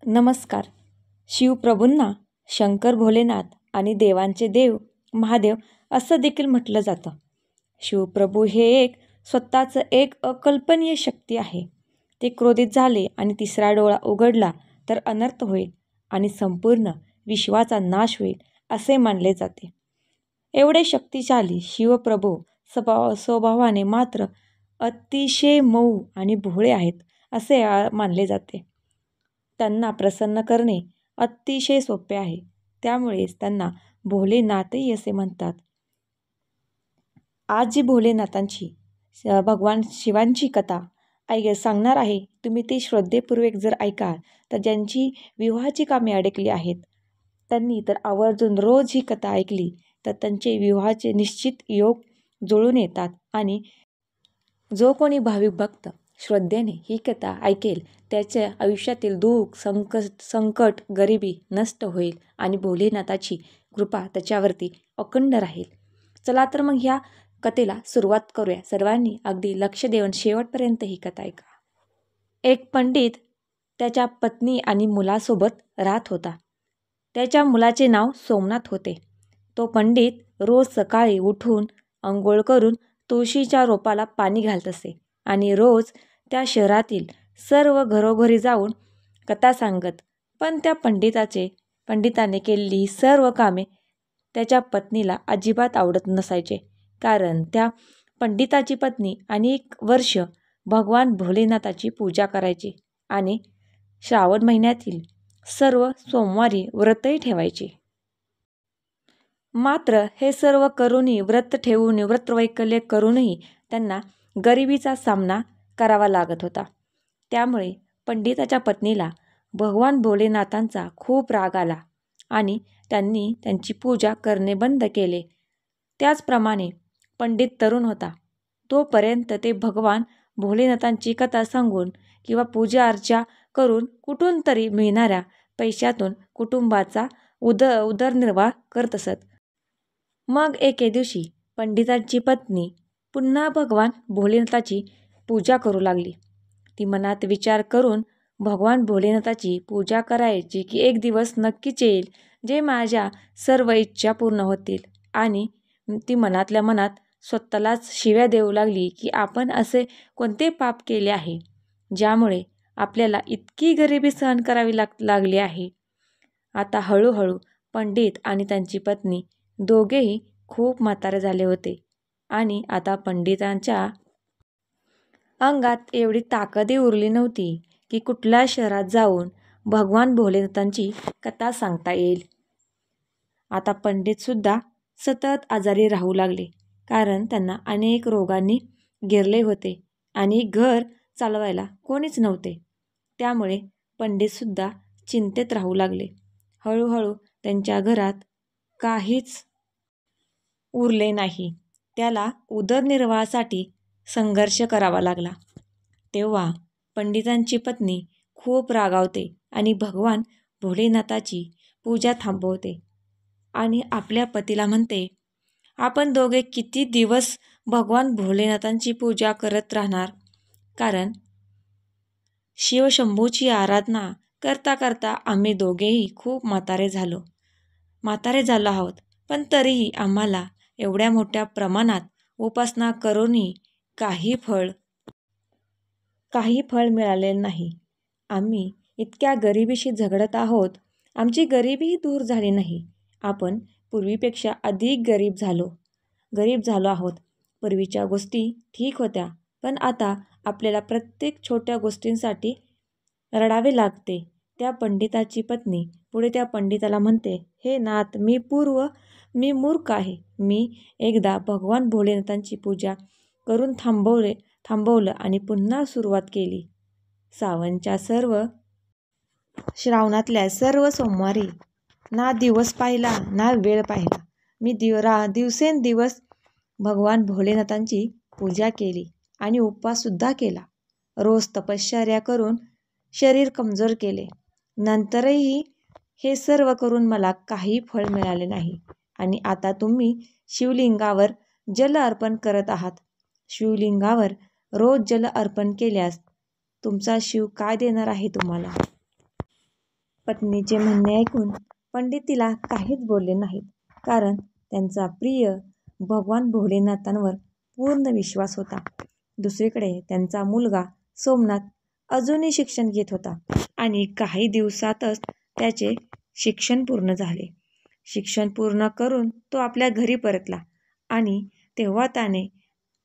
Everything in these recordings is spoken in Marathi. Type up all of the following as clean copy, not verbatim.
नमस्कार. शिवप्रभूंना शंकर भोलेनाथ आणि देवांचे देव महादेव असं देखील म्हटलं जातं. शिवप्रभू हे स्वतःचं एक अकल्पनीय शक्ती आहे. ते क्रोधित झाले आणि तिसरा डोळा उघडला तर अनर्थ होईल आणि संपूर्ण विश्वाचा नाश होईल असे मानले जाते. एवढे शक्तिशाली शिवप्रभू स्वभावाने मात्र अतिशय मऊ आणि भोळे आहेत असे मानले जाते. त्यांना प्रसन्न करणे अतिशय सोपे आहे. त्यामुळेच त्यांना भोलेनाथही असे म्हणतात. आज जी भोलेनाथांची भगवान शिवांची कथा सांगणार आहे, तुम्ही ती श्रद्धेपूर्वक जर ऐकाल तर ज्यांची विवाहाची कामे अडकली आहेत त्यांनी तर आवर्जून रोज ही कथा ऐकली तर त्यांचे विवाहाचे निश्चित योग जुळून येतात. आणि जो कोणी भाविक भक्त श्रद्धेने ही कथा ऐकेल त्याच्या आयुष्यातील दुःख संकट गरिबी नष्ट होईल आणि भोलेनाथाची कृपा त्याच्यावरती अखंड राहील. चला तर मग ह्या कथेला सुरुवात करूया. सर्वांनी अगदी लक्ष देऊन शेवटपर्यंत ही कथा ऐका. एक पंडित त्याच्या पत्नी आणि मुलासोबत राहत होता. त्याच्या मुलाचे नाव सोमनाथ होते. तो पंडित रोज सकाळी उठून अंघोळ करून तुळशीच्या रोपाला पाणी घालत असे आणि रोज त्या शहरातील सर्व घरोघरी जाऊन कथा सांगत. पण त्या पंडिताने केलेली ही सर्व कामे त्याच्या पत्नीला अजिबात आवडत नसायचे. कारण त्या पंडिताची पत्नी अनेक वर्ष भगवान भोलेनाथाची पूजा करायची आणि श्रावण महिन्यातील सर्व सोमवारी व्रतही ठेवायची. मात्र हे सर्व करूनही व्रतवैकल्य करूनही त्यांना गरिबीचा सामना करावा लागत होता. त्यामुळे पंडिताच्या पत्नीला भगवान भोलेनाथांचा खूप राग आला आणि त्यांनी त्यांची पूजा करणे बंद केले. त्याचप्रमाणे पंडित तरुण होता. तोपर्यंत ते भगवान भोलेनाथांची कथा सांगून किंवा पूजा अर्चा करून कुठून तरी मिळणाऱ्या पैशातून कुटुंबाचा उदरनिर्वाह करत असत. मग एके दिवशी पंडिताची पत्नी पुन्हा भगवान भोलेनाथाची पूजा करू लागली. ती मनात विचार करून भगवान भोलेनाथाची पूजा करायची की एक दिवस नक्कीच येईल जे माझ्या सर्व इच्छा पूर्ण होतील. आणि ती मनातल्या मनात स्वतःलाच शिव्या देऊ लागली की आपण असे कोणते पाप केले आहे ज्यामुळे आपल्याला इतकी गरिबी सहन करावी लागली आहे. आता हळूहळू पंडित आणि त्यांची पत्नी दोघेही खूप म्हातारे झाले होते आणि आता पंडितांच्या अंगात एवढी ताकदही उरली नव्हती की कुठल्या शहरात जाऊन भगवान भोलेनाथांची कथा सांगता येईल. आता पंडितसुद्धा सतत आजारी राहू लागले कारण त्यांना अनेक रोगांनी घेरले होते आणि घर चालवायला कोणीच नव्हते. त्यामुळे पंडितसुद्धा चिंतेत राहू लागले. हळूहळू त्यांच्या घरात काहीच उरले नाही. त्याला उदरनिर्वाहासाठी संघर्ष करावा लागला. तेव्हा पंडितांची पत्नी खूप रागावते आणि भगवान भोलेनाथाची पूजा थांबवते आणि आपल्या पतीला म्हणते, आपण दोघे किती दिवस भगवान भोलेनाथांची पूजा करत राहणार. कारण शिवशंभूची आराधना करता करता आम्ही दोघेही खूप म्हातारे झालो आहोत. पण तरीही आम्हाला एवढ्या मोठ्या प्रमाणात उपासना करूनही काही फळ मिळाले नाही. आम्ही इतक्या गरिबीशी झगडत आहोत. आमची गरिबीही दूर झाली नाही. आपण पूर्वीपेक्षा अधिक गरीब झालो आहोत. पूर्वीच्या गोष्टी ठीक होत्या पण आता आपल्याला प्रत्येक छोट्या गोष्टींसाठी रडावे लागते. त्या पंडिताची पत्नी पुढे त्या पंडिताला म्हणते, हे नाथ, मी मूर्ख आहे. मी एकदा भगवान भोलेनाथांची पूजा करून थांबवलं आणि पुन्हा सुरुवात केली. श्रावणातल्या सर्व सोमवारी ना दिवस पाहिला ना वेळ पाहिला. मी दिवसेंदिवस भगवान भोलेनाथांची पूजा केली आणि उपवाससुद्धा केला. रोज तपश्चर्या करून शरीर कमजोर केले. नंतरही हे सर्व करून मला काही फळ मिळाले नाही. आणि आता तुम्ही शिवलिंगावर जल अर्पण करत आहात. शिवलिंगावर रोज जल अर्पण केल्यास तुमचा शिव काय देणार आहे तुम्हाला. पत्नीचे म्हणणे ऐकून पंडित तिला काहीच बोलले नाहीत, कारण त्यांचा प्रिय भगवान भोलेनाथांवर पूर्ण विश्वास होता. दुसरीकडे त्यांचा मुलगा सोमनाथ अजूनही शिक्षण घेत होता आणि काही दिवसातच त्याचे शिक्षण पूर्ण झाले. शिक्षण पूर्ण करून तो आपल्या घरी परतला आणि तेव्हा त्याने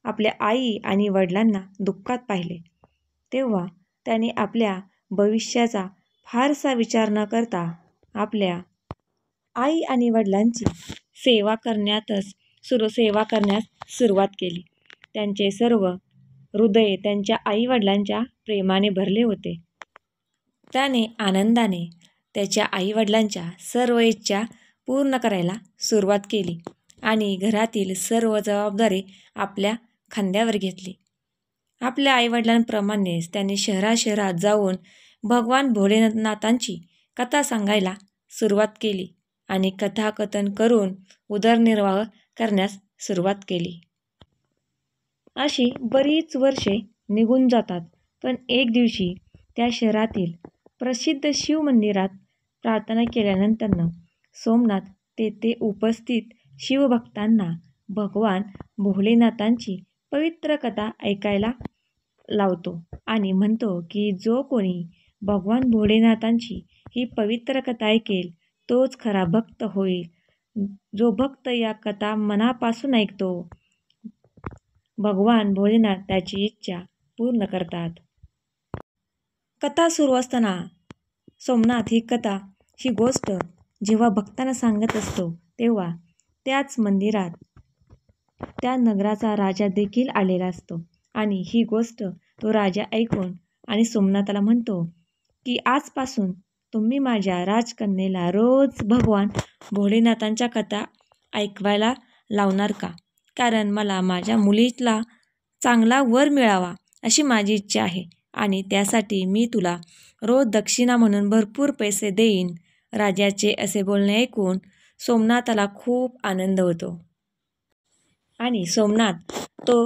आपल्या आई आणि वडिलांना दुःखात पाहिले. तेव्हा त्याने आपल्या भविष्याचा फारसा विचार न करता आपल्या आई आणि वडिलांची सेवा करण्यास सुरुवात केली. त्यांचे सर्व हृदय त्यांच्या आई वडिलांच्या प्रेमाने भरले होते. त्याने आनंदाने त्याच्या आई वडिलांच्या सर्व इच्छा पूर्ण करायला सुरुवात केली आणि घरातील सर्व जबाबदारी आपल्या खांद्यावर घेतली. आपल्या आईवडिलांप्रमाणेच त्याने शहरात जाऊन भगवान भोलेनाथांची कथा सांगायला सुरुवात केली आणि कथाकथन करून उदरनिर्वाह करण्यास सुरुवात केली. अशी बरीच वर्षे निघून जातात, पण एक दिवशी त्या शहरातील प्रसिद्ध शिव मंदिरात प्रार्थना केल्यानंतर सोमनाथ तेथे उपस्थित शिवभक्तांना भगवान भोलेनाथांची पवित्र कथा ऐकायला लावतो आणि म्हणतो की जो कोणी भगवान भोलेनाथांची ही पवित्र कथा ऐकेल तोच खरा भक्त होईल. जो भक्त या कथा मनापासून ऐकतो, भगवान भोलेनाथ त्याची इच्छा पूर्ण करतात. कथा सुरू असताना सोमनाथ ही गोष्ट जेव्हा भक्तांना सांगत असतो, तेव्हा त्याच मंदिरात त्या नगराचा राजा देखील आलेला असतो आणि ही गोष्ट तो राजा ऐकून आणि सोमनाथाला म्हणतो की आजपासून तुम्ही माझ्या राजकन्येला रोज भगवान भोलेनाथांच्या कथा ऐकवायला लावणार का? कारण मला माझ्या मुलीला चांगला वर मिळावा अशी माझी इच्छा आहे आणि त्यासाठी मी तुला रोज दक्षिणा म्हणून भरपूर पैसे देईन. राजाचे असे बोलणे ऐकून सोमनाथाला खूप आनंद होतो आणि सोमनाथ तो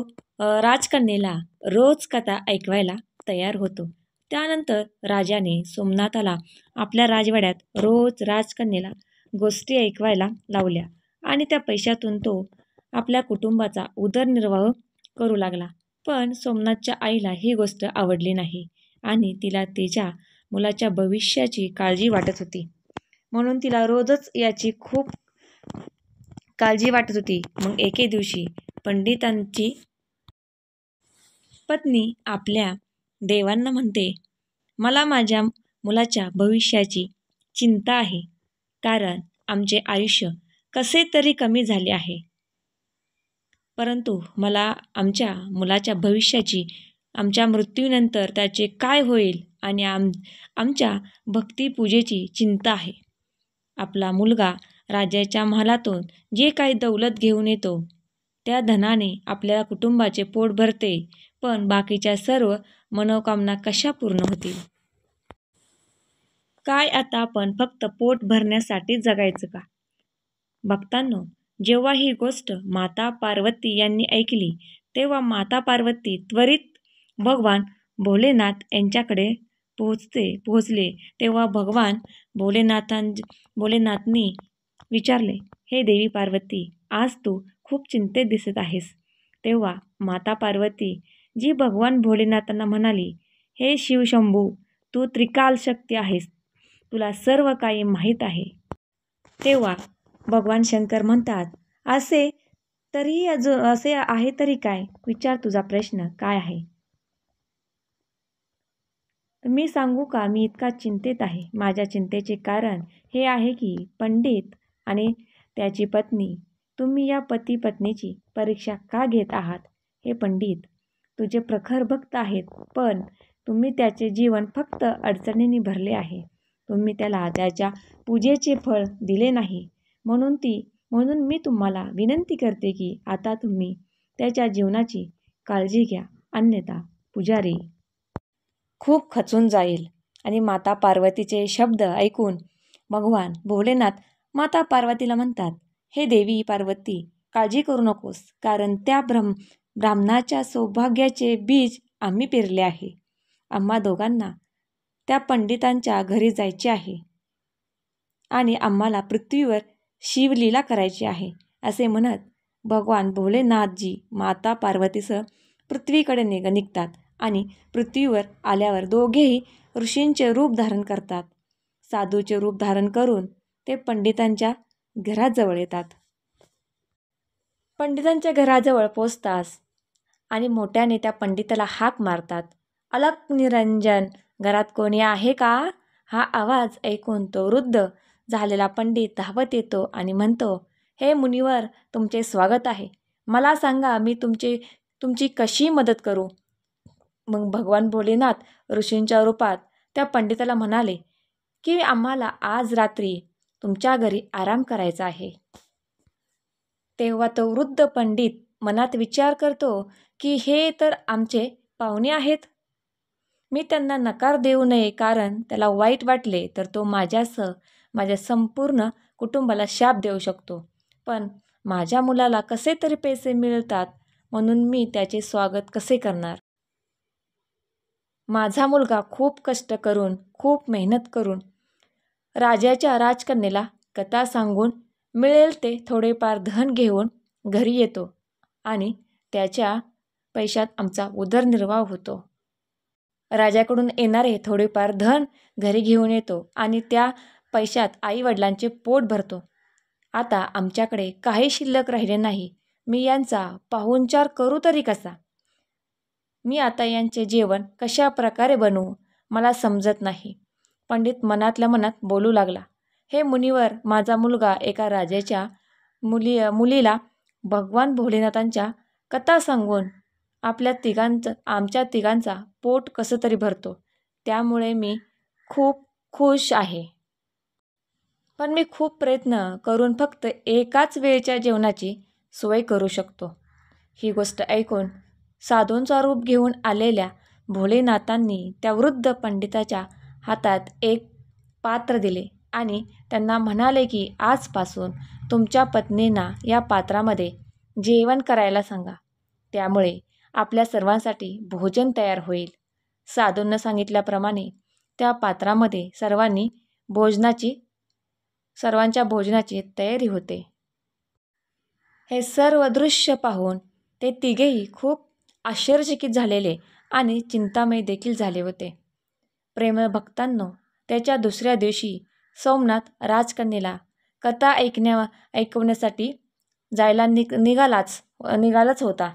राजकन्येला रोज कथा ऐकवायला तयार होतो. त्यानंतर राजाने सोमनाथाला आपल्या राजवाड्यात रोज राजकन्येला गोष्टी ऐकवायला लावल्या आणि त्या पैशातून तो आपल्या कुटुंबाचा उदरनिर्वाह करू लागला. पण सोमनाथच्या आईला ही गोष्ट आवडली नाही आणि तिला तिच्या मुलाच्या भविष्याची काळजी वाटत होती, म्हणून तिला रोजच याची खूप काळजी वाटत होती. मग एके दिवशी पंडितांची पत्नी आपल्या देवांना म्हणते, मला माझ्या मुलाच्या भविष्याची चिंता आहे, कारण आमचे आयुष्य कसे तरी कमी झाले आहे. परंतु मला आमच्या मुलाच्या भविष्याची, आमच्या मृत्यूनंतर त्याचे काय होईल आणि आमच्या भक्तिपूजेची चिंता आहे. आपला मुलगा राजाच्या महालातून जे काही दौलत घेऊन येतो त्या धनाने आपल्या कुटुंबाचे पोट भरते, पण बाकीच्या सर्व मनोकामना कशा पूर्ण होतील? काय आता आपण फक्त पोट भरण्यासाठी जगायचं का? भक्तांनो, जेव्हा ही गोष्ट माता पार्वती यांनी ऐकली तेव्हा माता पार्वती त्वरित भगवान भोलेनाथ यांच्याकडे पोहोचले. तेव्हा भगवान भोलेनाथांनी विचारले, हे देवी पार्वती, आज तू खूप चिंतेत दिसत आहेस. तेव्हा माता पार्वती जी भगवान भोलेनाथांना म्हणाली, हे शिवशंभू, तू त्रिकाल शक्ती आहेस, तुला सर्व काही माहीत आहे. तेव्हा भगवान शंकर म्हणतात, असे आहे तरी काय? विचार, तुझा प्रश्न काय आहे? मी सांगू का? मी इतका चिंतेत आहे. माझ्या चिंतेचे कारण हे आहे की पंडित आणि त्याची पत्नी, तुम्ही या पती पत्नीची परीक्षा का घेत आहात? हे पंडित तुझे प्रखर भक्त आहेत, पण तुम्ही त्याचे जीवन फक्त अडचणींनी भरले आहे. तुम्ही त्याला त्याच्या पूजेचे फळ दिले नाही. म्हणून मी तुम्हाला विनंती करते की आता तुम्ही त्याच्या जीवनाची काळजी घ्या, अन्यथा पुजारी खूप खचून जाईल. आणि माता पार्वतीचे शब्द ऐकून भगवान भोलेनाथ माता पार्वतीला म्हणतात, हे देवी पार्वती, काळजी करू नकोस, कारण त्या ब्राह्मणाच्या सौभाग्याचे बीज आम्ही पेरले आहे. आम्हा दोघांना त्या पंडितांच्या घरी जायचे आहे. आणि आम्हाला पृथ्वीवर शिवलीला करायची आहे, असे म्हणत भगवान भोलेनाथजी माता पार्वतीसह पृथ्वीकडे निघतात आणि पृथ्वीवर आल्यावर दोघेही ऋषींचे रूप धारण करतात. साधूचे रूप धारण करून ते पंडितांच्या घराजवळ येतात. पंडितांच्या घराजवळ पोचताच आणि मोठ्याने त्या पंडिताला हाक मारतात. अलक निरंजन, घरात कोणी आहे का? हा आवाज ऐकून तो वृद्ध झालेला पंडित धावत येतो आणि म्हणतो, हे मुनिवर, तुमचे स्वागत आहे. मला सांगा, मी तुमची कशी मदत करू? मग भगवान भोलेनाथ ऋषींच्या रूपात त्या पंडिताला म्हणाले की आम्हाला आज रात्री तुमच्या घरी आराम करायचा आहे. तेव्हा तो वृद्ध पंडित मनात विचार करतो की हे तर आमचे पाहुणे आहेत. मी त्यांना नकार देऊ नये, कारण त्याला वाईट वाटले तर तो माझ्यासह माझ्या संपूर्ण कुटुंबाला शाप देऊ शकतो. पण माझ्या मुलाला कसे तरी पैसे मिळतात, म्हणून मी त्याचे स्वागत कसे करणार? माझा मुलगा खूप कष्ट करून, खूप मेहनत करून राजाच्या राजकन्येला कथा सांगून मिळेल ते थोडेफार धन घेऊन घरी येतो आणि त्याच्या पैशात आमचा उदरनिर्वाह होतो. राजाकडून येणारे थोडेफार धन घरी घेऊन येतो आणि त्या पैशात आईवडिलांचे पोट भरतो. आता आमच्याकडे काही शिल्लक राहिले नाही. मी यांचा पाहुणचार करू तरी कसा? मी आता यांचे जेवण कशा प्रकारे बनवू मला समजत नाही. पंडित मनातल्या मनात बोलू लागला, हे मुनिवर, माझा मुलगा एका राजाच्या मुलीला भगवान भोलेनाथांच्या कथा सांगून आमच्या तिघांचा पोट कसं तरी भरतो. त्यामुळे मी खूप खुश आहे. पण मी खूप प्रयत्न करून फक्त एकाच वेळच्या जेवणाची सोय करू शकतो. ही गोष्ट ऐकून साधूंचा रूप घेऊन आलेल्या भोलेनाथांनी त्या वृद्ध पंडिताच्या हातात एक पात्र दिले आणि त्यांना म्हणाले की आजपासून तुमच्या पत्नींना या पात्रामध्ये जेवण करायला सांगा. त्यामुळे आपल्या सर्वांसाठी भोजन तयार होईल. साधूंना सांगितल्याप्रमाणे त्या पात्रामध्ये सर्वांच्या भोजनाची तयारी होते. हे सर्व दृश्य पाहून ते तिघेही खूप आश्चर्यचकित झालेले आणि चिंतामय देखील झाले होते. प्रेमळ भक्तांनो, त्याच्या दुसऱ्या दिवशी सोमनाथ राजकन्येला कथा ऐकवण्यासाठी जायला निघालाच होता.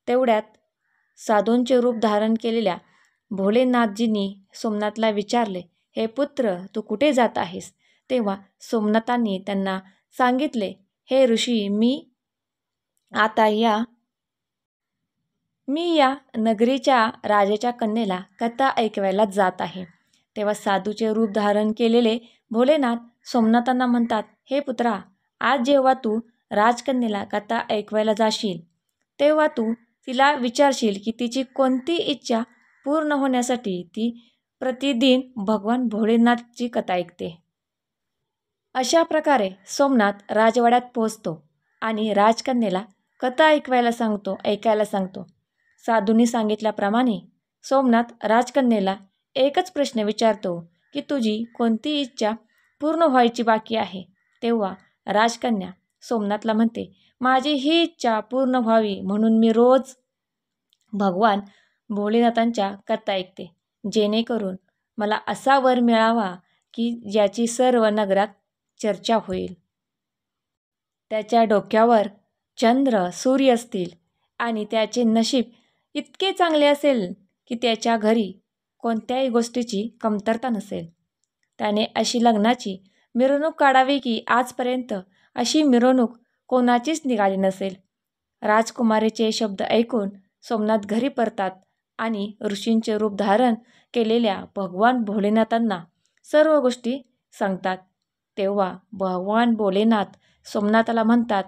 तेवढ्यात साधूंचे रूप धारण केलेल्या भोलेनाथजींनी सोमनाथला विचारले, हे पुत्र, तू कुठे जात आहेस? तेव्हा सोमनाथांनी त्यांना सांगितले, हे ऋषी, मी या नगरीच्या राजाच्या कन्येला कथा ऐकवायला जात आहे. तेव्हा साधूचे रूप धारण केलेले भोलेनाथ सोमनाथांना म्हणतात, हे पुत्रा, आज जेव्हा तू राजकन्येला कथा ऐकवायला जाशील तेव्हा तू तिला विचारशील की तिची कोणती इच्छा पूर्ण होण्यासाठी ती प्रतिदिन भगवान भोलेनाथची कथा ऐकते. अशा प्रकारे सोमनाथ राजवाड्यात पोहोचतो आणि राजकन्येला कथा ऐकायला सांगतो. साधूंनी सांगितल्याप्रमाणे सोमनाथ राजकन्येला एकच प्रश्न विचारतो की तुझी कोणती इच्छा पूर्ण व्हायची बाकी आहे? तेव्हा राजकन्या सोमनाथला म्हणते, माझी ही इच्छा पूर्ण व्हावी म्हणून मी रोज भगवान भोलेनाथांच्या कथा ऐकते, जेणेकरून मला असा वर मिळावा की ज्याची सर्व नगरात चर्चा होईल. त्याच्या डोक्यावर चंद्र सूर्य असतील आणि त्याचे नशीब इतके चांगले असेल की त्याच्या घरी कोणत्याही गोष्टीची कमतरता नसेल. त्याने अशी लग्नाची मिरवणूक काढावी की आजपर्यंत अशी मिरवणूक कोणाचीच निघाली नसेल. राजकुमारीचे शब्द ऐकून सोमनाथ घरी परतात आणि ऋषींचे रूप धारण केलेल्या भगवान भोलेनाथांना सर्व गोष्टी सांगतात. तेव्हा भगवान भोलेनाथ सोमनाथाला म्हणतात,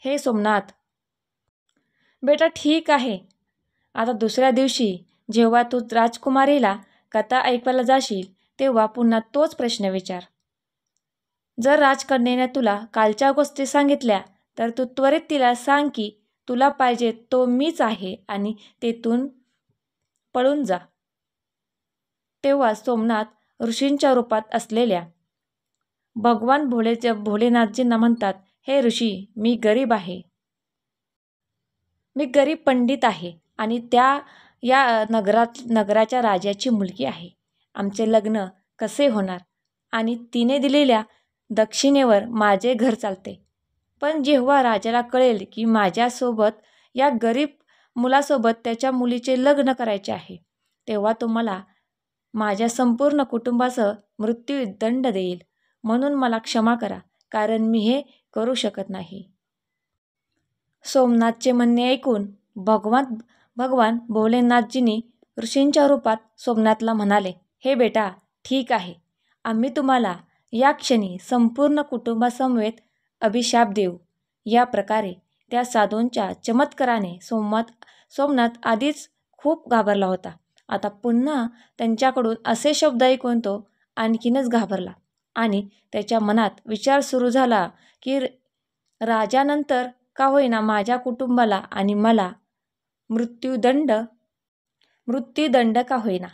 हे सोमनाथ बेटा, ठीक आहे. आता दुसऱ्या दिवशी जेव्हा तू राजकुमारीला कथा ऐकवायला जाशील तेव्हा पुन्हा तोच प्रश्न विचार. जर राजकन्येने तुला कालच्या गोष्टी सांगितल्या तर तू त्वरित तिला सांग की तुला पाहिजे तो मीच आहे आणि तेथून पळून जा. तेव्हा सोमनाथ ऋषींच्या रूपात असलेल्या भगवान भोलेनाथजींना म्हणतात, हे ऋषी, मी गरीब आहे. मी गरीब पंडित आहे आणि या नगराच्या राजाची मुलगी आहे. आमचे लग्न कसे होणार? आणि तिने दिलेल्या दक्षिणेवर माझे घर चालते. पण जेव्हा राजाला कळेल की माझ्यासोबत या गरीब मुलासोबत त्याच्या मुलीचे लग्न करायचे आहे, तेव्हा तो मला माझ्या संपूर्ण कुटुंबासह मृत्यूदंड देईल. म्हणून मला क्षमा करा, कारण मी हे करू शकत नाही. सोमनाथचे म्हणणे ऐकून भगवान भोलेनाथजींनी ऋषींच्या रूपात सोमनाथला म्हणाले, हे बेटा, ठीक आहे. आम्ही तुम्हाला या क्षणी संपूर्ण कुटुंबासमवेत अभिशाप देऊ. या प्रकारे त्या साधूंच्या चमत्काराने सोमनाथ आधीच खूप घाबरला होता. आता पुन्हा त्यांच्याकडून असे शब्द ऐकून तो आणखीनच घाबरला आणि त्याच्या मनात विचार सुरू झाला की राजानंतर का होईना माझ्या कुटुंबाला आणि मला मृत्यूदंड का होईना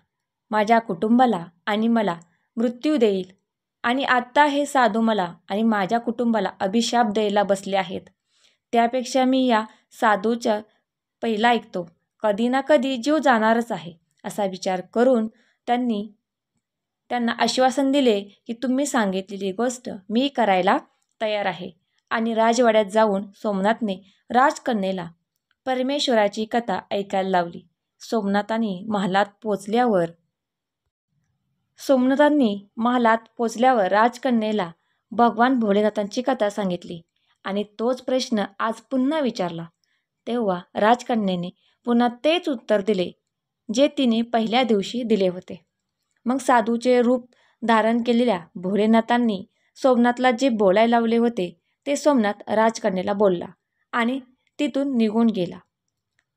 माझ्या कुटुंबाला आणि मला मृत्यू देईल. आणि आत्ता हे साधू मला आणि माझ्या कुटुंबाला अभिशाप द्यायला बसले आहेत. त्यापेक्षा मी या साधूच्या पहिला ऐकतो. कधी ना कधी जीव जाणारच आहे. असा विचार करून त्यांना आश्वासन दिले की तुम्ही सांगितलेली गोष्ट मी करायला तयार आहे. आणि राजवाड्यात जाऊन सोमनाथने राजकन्येला परमेश्वराची कथा ऐकायला लावली. सोमनाथांनी महालात पोचल्यावर राजकन्येला भगवान भोलेनाथांची कथा सांगितली आणि तोच प्रश्न आज पुन्हा विचारला. तेव्हा राजकन्येने पुन्हा तेच उत्तर दिले जे तिने पहिल्या दिवशी दिले होते. मग साधूचे रूप धारण केलेल्या भोलेनाथांनी सोमनाथला जे बोलायला लावले होते ते सोमनाथ राजकन्येला बोलला आणि तिथून निघून गेला.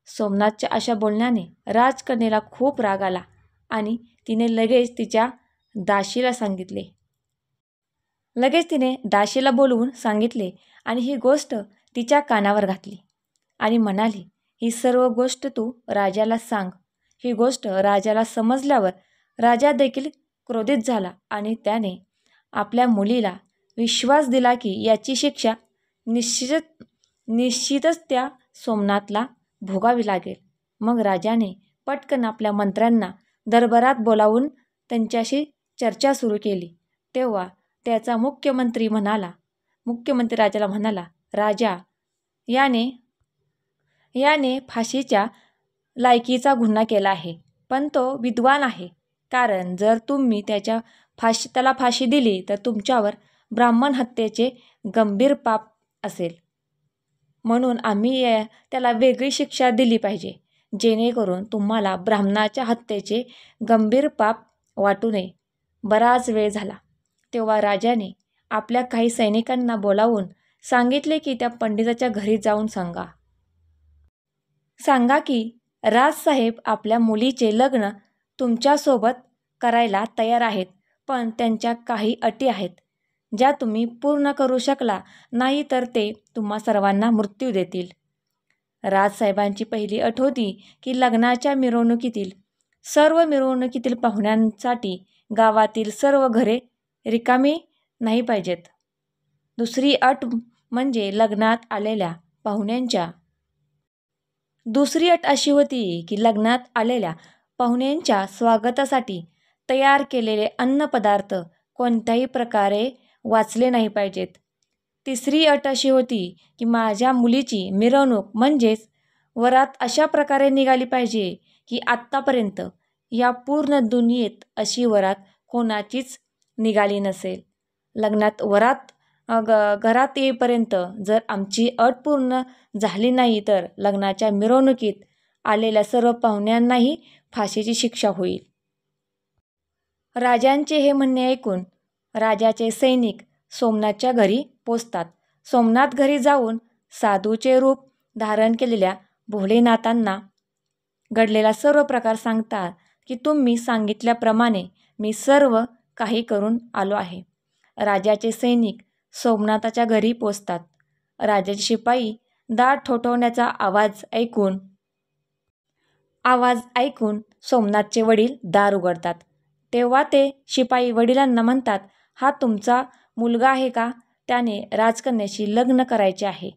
सोमनाथच्या अशा बोलण्याने राजकन्येला खूप राग आला आणि तिने लगेच तिने दासीला बोलवून सांगितले आणि ही गोष्ट तिच्या कानावर घातली आणि म्हणाली, ही सर्व गोष्ट तू राजाला सांग. ही गोष्ट राजाला समजल्यावर राजा देखील क्रोधित झाला आणि त्याने आपल्या मुलीला विश्वास दिला की याची शिक्षा निश्चितच त्या सोमनाथला भोगावी लागेल. मग राजाने पटकन आपल्या मंत्र्यांना दरबारात बोलावून त्यांच्याशी चर्चा सुरू केली. तेव्हा त्याचा मुख्यमंत्री राजाला म्हणाला, राजा, याने फाशीच्या लायकीचा गुन्हा केला आहे, पण तो विद्वान आहे. कारण जर तुम्ही त्याला फाशी दिली तर तुमच्यावर ब्राह्मण हत्येचे गंभीर पाप असेल. म्हणून आम्ही त्याला वेगळी शिक्षा दिली पाहिजे, जेणेकरून तुम्हाला ब्राह्मणाच्या हत्येचे गंभीर पाप वाटू नये. बराच वेळ झाला तेव्हा राजाने आपल्या काही सैनिकांना बोलावून सांगितले की त्या पंडिताच्या घरी जाऊन सांगा की राजसाहेब आपल्या मुलीचे लग्न तुमच्यासोबत करायला तयार आहेत, पण त्यांच्या काही अटी आहेत ज्या तुम्ही पूर्ण करू शकला नाही तर ते तुम्हा सर्वांना मृत्यू देतील. राजसाहेबांची पहिली अट होती की लग्नाच्या सर्व मिरवणुकीतील पाहुण्यांसाठी गावातील सर्व घरे रिकामी नाही पाहिजेत. दुसरी अट अशी होती की लग्नात आलेल्या पाहुण्यांच्या स्वागतासाठी तयार केलेले अन्नपदार्थ कोणत्याही प्रकारे वाचले नाही पाहिजेत. तिसरी अट अशी होती की माझ्या मुलीची मिरवणूक म्हणजेच वरात अशा प्रकारे निघाली पाहिजे की आत्तापर्यंत या पूर्ण दुनियेत अशी वरात कोणाचीच निघाली नसेल. लग्नात वरात घरात येईपर्यंत जर आमची अट पूर्ण झाली नाही तर लग्नाच्या मिरवणुकीत आलेल्या सर्व पाहुण्यांनाही फाशीची शिक्षा होईल. राजांचे हे म्हणणे ऐकून राजाचे सैनिक सोमनाथच्या घरी पोचतात. सोमनाथ घरी जाऊन साधूचे रूप धारण केलेल्या भोलेनाथांना घडलेला सर्व प्रकार सांगतात की तुम्ही सांगितल्याप्रमाणे मी सर्व काही करून आलो आहे. राजाचे सैनिक सोमनाथाच्या घरी पोचतात. राजाचे शिपाई दार ठोठावण्याचा आवाज ऐकून सोमनाथचे वडील दार उघडतात. तेव्हा ते शिपाई वडिलांना म्हणतात, हा तुमचा मुलगा आहे का? त्याने राजकन्याशी लग्न करायचे आहे.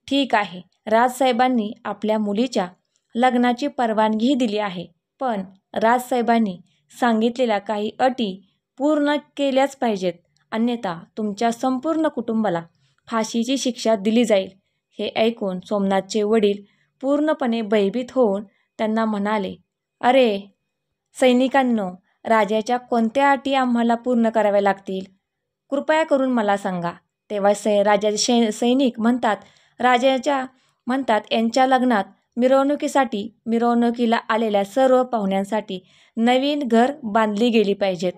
ठीक आहे. राजसाहेबांनी आपल्या मुलीच्या लग्नाची परवानगी दिली आहे. पण राजसाहेबांनी सांगितलेल्या काही अटी पूर्ण केल्याच पाहिजेत. अन्यथा तुमच्या संपूर्ण कुटुंबाला फाशीची शिक्षा दिली जाईल. हे ऐकून सोमनाथचे वडील पूर्णपणे भयभीत होऊन त्यांना म्हणाले, अरे सैनिकांनो, राजाच्या कोणत्या अटी आम्हाला पूर्ण कराव्या लागतील? कृपया करून मला सांगा. तेव्हा राजाचे सैनिक म्हणतात यांच्या लग्नात मिरवणुकीला आलेल्या सर्व पाहुण्यांसाठी नवीन घर बांधली गेली पाहिजेत.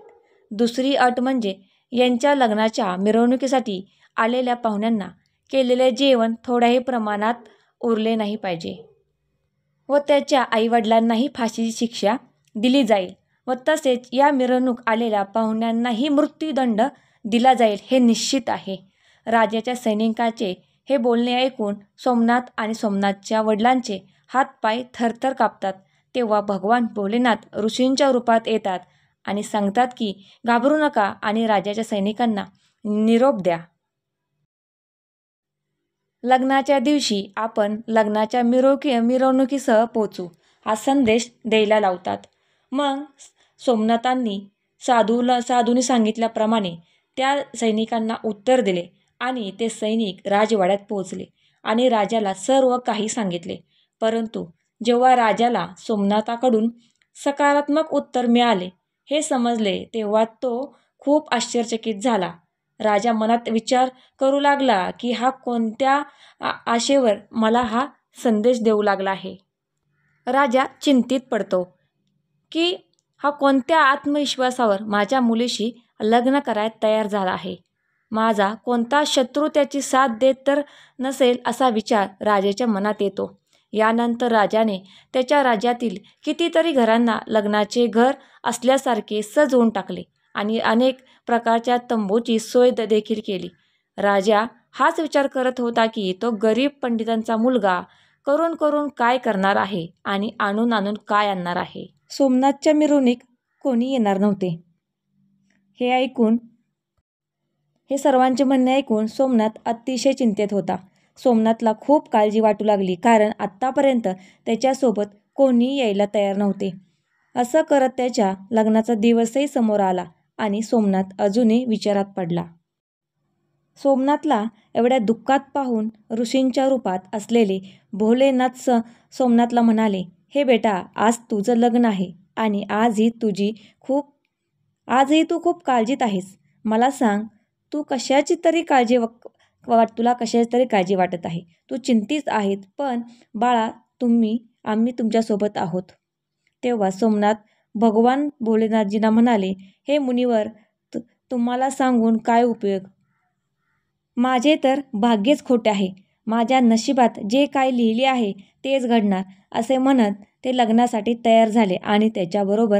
दुसरी अट म्हणजे यांच्या लग्नाच्या मिरवणुकीसाठी आलेल्या पाहुण्यांना केलेले जेवण थोड्याही प्रमाणात उरले नाही पाहिजे व त्याच्या आईवडिलांनाही फाशीची शिक्षा दिली जाईल व तसेच या मिरवणूक आलेल्या पाहुण्यांनाही मृत्यूदंड दिला जाईल हे निश्चित आहे. राजाच्या सैनिकाचे हे बोलणे ऐकून सोमनाथ आणि सोमनाथच्या वडिलांचे हातपाय थरथर कापतात. तेव्हा भगवान भोलेनाथ ऋषींच्या रूपात येतात आणि सांगतात की घाबरू नका आणि राजाच्या सैनिकांना निरोप द्या. लग्नाच्या दिवशी आपण लग्नाच्या मिरवणुकीसह पोचू हा संदेश द्यायला लावतात. मग सोमनाथांनी साधूने सांगितल्याप्रमाणे त्या सैनिकांना उत्तर दिले आणि ते सैनिक राजवाड्यात पोहोचले आणि राजाला सर्व काही सांगितले. परंतु जेव्हा राजाला सोमनाथाकडून सकारात्मक उत्तर मिळाले हे समजले तेव्हा तो खूप आश्चर्यचकित झाला. राजा मनात विचार करू लागला की हा कोणत्या आशेवर मला हा संदेश देऊ लागला आहे. राजा चिंतित पडतो की हा कोणत्या आत्मविश्वासावर माझ्या मुलीशी लग्न करायला तयार झाला आहे. माझा कोणता शत्रू त्याची साथ देत तर नसेल असा विचार राजाच्या मनात येतो. यानंतर राजाने त्याच्या राज्यातील कितीतरी घरांना लग्नाचे घर असल्यासारखे सजवून टाकले आणि अनेक प्रकारच्या तंबूची सोय देखील केली. राजा हाच विचार करत होता की तो गरीब पंडितांचा मुलगा करून काय करणार आहे आणि आणून काय आणणार आहे. सोमनाथच्या मिरवणुकीत कोणी येणार नव्हते. हे सर्वांचे म्हणणे ऐकून सोमनाथ अतिशय चिंतेत होता. सोमनाथला खूप काळजी वाटू लागली कारण आत्तापर्यंत त्याच्यासोबत कोणी यायला तयार नव्हते. असं करत त्याच्या लग्नाचा दिवसही समोर आला आणि सोमनाथ अजूनही विचारात पडला. सोमनाथला एवढ्या दुःखात पाहून ऋषींच्या रूपात असलेले भोलेनाथ सोमनाथला म्हणाले, हे बेटा, आज तुझं लग्न आहे आणि आजही तू खूप काळजीत आहेस. मला सांग, तुला कशाची तरी काळजी वाटत आहे. तू चिंतित आहेत, पण बाळा आम्ही तुमच्यासोबत आहोत. तेव्हा सोमनाथ भगवान भोलेनाथजींना म्हणाले, हे मुनिवर, तुम्हाला सांगून काय उपयोग? माझे तर भाग्यच खोटे आहे. माझ्या नशिबात जे काय लिहिले आहे तेच घडणार असे म्हणत ते लग्नासाठी तयार झाले आणि त्याच्याबरोबर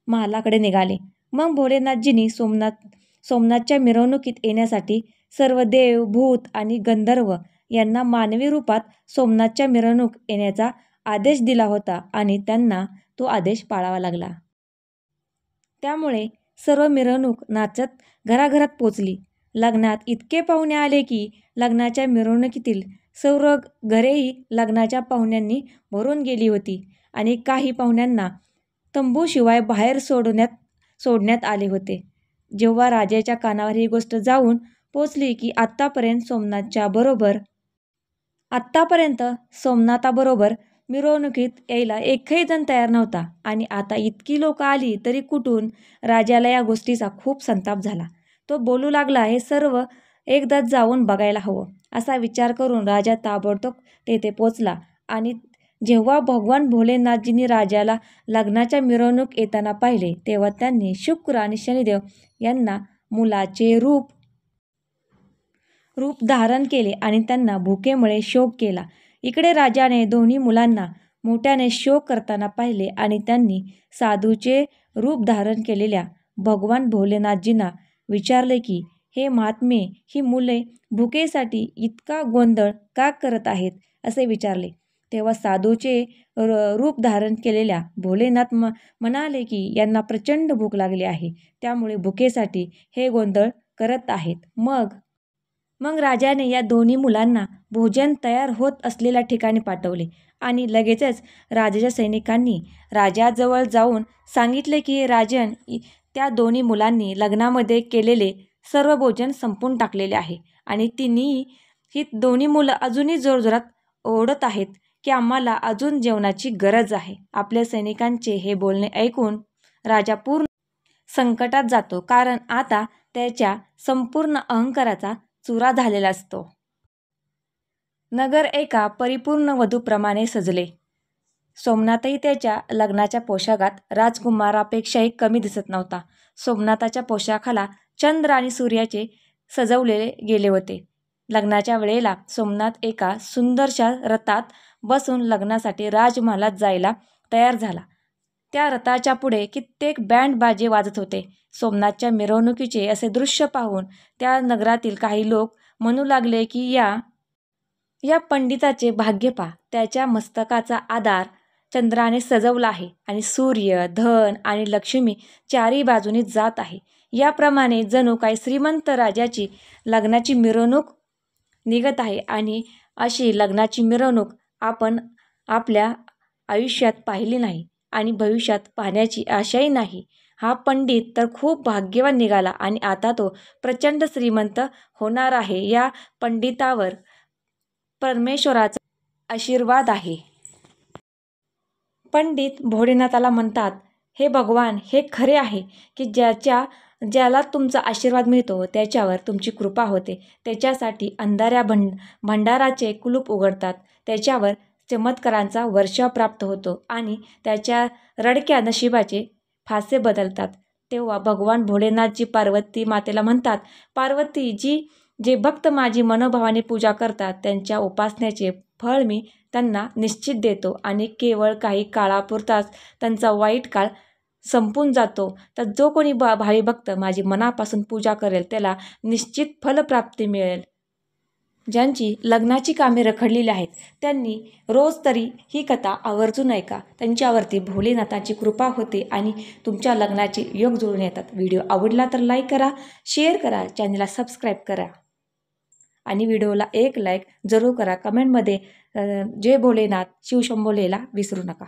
महालाकडे निघाले. मग भोलेनाथजींनी सोमनाथच्या मिरवणुकीत येण्यासाठी सर्व देव, भूत आणि गंधर्व यांना मानवी रूपात सोमनाथच्या मिरवणूक येण्याचा आदेश दिला होता आणि त्यांना तो आदेश पाळावा लागला. त्यामुळे सर्व मिरवणूक नाचत घराघरात पोचली. लग्नात इतके पाहुणे आले की लग्नाच्या मिरवणुकीतील सर्व घरेही लग्नाच्या पाहुण्यांनी भरून गेली होती आणि काही पाहुण्यांना तंबूशिवाय बाहेर सोडण्यात आले होते. जेव्हा राजाच्या कानावर ही गोष्ट जाऊन पोचली की आत्तापर्यंत सोमनाथाबरोबर मिरवणुकीत यायला एकही जण तयार नव्हता आणि आता इतकी लोक आली तरी कुठून? राजाला या गोष्टीचा खूप संताप झाला. तो बोलू लागला, हे सर्व एकदाच जाऊन बघायला हवं. असा विचार करून राजा ताबडतोब तेथे पोचला आणि जेव्हा भगवान भोलेनाथजींनी राजाला लग्नाच्या मिरवणूक येताना पाहिले तेव्हा त्यांनी शुक्र आणि शनिदेव यांना मुलाचे रूप धारण केले आणि त्यांना भुकेमुळे शोक केला. इकडे राजाने दोन्ही मुलांना मोठ्याने शोक करताना पाहिले आणि त्यांनी साधूचे रूप धारण केलेल्या भगवान भोलेनाथजींना विचारले की हे महात्मे, ही मुले भुकेसाठी इतका गोंधळ का करत आहेत असे विचारले. तेव्हा साधूचे रूप धारण केलेल्या भोलेनाथ म्हणाले की यांना प्रचंड भूक लागली आहे, त्यामुळे भुकेसाठी हे गोंधळ करत आहेत. मग राजाने या दोन्ही मुलांना भोजन तयार होत असलेल्या ठिकाणी पाठवले आणि लगेचच राजाच्या सैनिकांनी राजाजवळ जाऊन सांगितले की राजन, त्या दोन्ही मुलांनी लग्नामध्ये केलेले सर्व भोजन संपून टाकलेले आहे आणि ही दोन्ही मुलं अजूनही जोरजोरात ओरडत आहेत की आम्हाला अजून जेवणाची गरज आहे. आपल्या सैनिकांचे हे बोलणे ऐकून राजा पूर्ण संकटात जातो, कारण आता त्याच्या संपूर्ण अहंकाराचा चुरा झालेला असतो. नगर एका परिपूर्ण वधूप्रमाणे सजले. सोमनाथही त्याच्या लग्नाच्या पोशाखात राजकुमारापेक्षाही कमी दिसत नव्हता. सोमनाथाच्या पोशाखाला चंद्र आणि सूर्याचे सजवलेले गेले होते. लग्नाच्या वेळेला सोमनाथ एका सुंदरशा रथात बसून लग्नासाठी राजमहालात जायला तयार झाला. त्या रथाच्या पुढे कित्येक बँड बाजे वाजत होते. सोमनाथच्या मिरवणुकीचे असे दृश्य पाहून त्या नगरातील काही लोक म्हणू लागले की या पंडिताचे भाग्य पहा, त्याच्या मस्तकाचा आधार चंद्राने सजवला आहे आणि सूर्य, धन आणि लक्ष्मी चारही बाजूनी जात आहे. याप्रमाणे जणू काही श्रीमंत राजाची लग्नाची मिरवणूक निघत आहे आणि अशी लग्नाची मिरवणूक आपण आपल्या आयुष्यात पाहिली नाही आणि भविष्यात पाहण्याची आशाही नाही. हा पंडित तर खूप भाग्यवान निघाला आणि आता तो प्रचंड श्रीमंत होणार आहे. या पंडितावर परमेश्वराचा आशीर्वाद आहे. पंडित भोलेनाथाला म्हणतात, हे भगवान, हे खरे आहे की ज्याला तुमचा आशीर्वाद मिळतो त्याच्यावर तुमची कृपा होते. त्याच्यासाठी अंधाऱ्या भंडाराचे कुलूप उघडतात, त्याच्यावर चमत्कारांचा वर्षाव प्राप्त होतो आणि त्याच्या रडक्या नशिबाचे फासे बदलतात. तेव्हा भगवान भोलेनाथजी पार्वती मातेला म्हणतात, पार्वती, जे भक्त माझी मनोभावाने पूजा करतात त्यांच्या उपासनेचे फळ मी त्यांना निश्चित देतो आणि केवळ काही काळापुरताच त्यांचा वाईट काळ संपून जातो. तर जो कोणी भावी भक्त माझी मनापासून पूजा करेल त्याला निश्चित फलप्राप्ती मिळेल. ज्यांची लग्नाची कामे रखडलेली आहेत त्यांनी रोज तरी ही कथा आवर्जून ऐका. त्यांच्यावरती भोलेनाथाची कृपा होते आणि तुमच्या लग्नाचे योग जुळून येतात. व्हिडिओ आवडला तर लाईक करा, शेअर करा, चॅनलला सबस्क्राईब करा आणि व्हिडिओला एक लाईक जरूर करा. कमेंटमध्ये जय भोलेनाथ शिवशंभो लिहायला विसरू नका.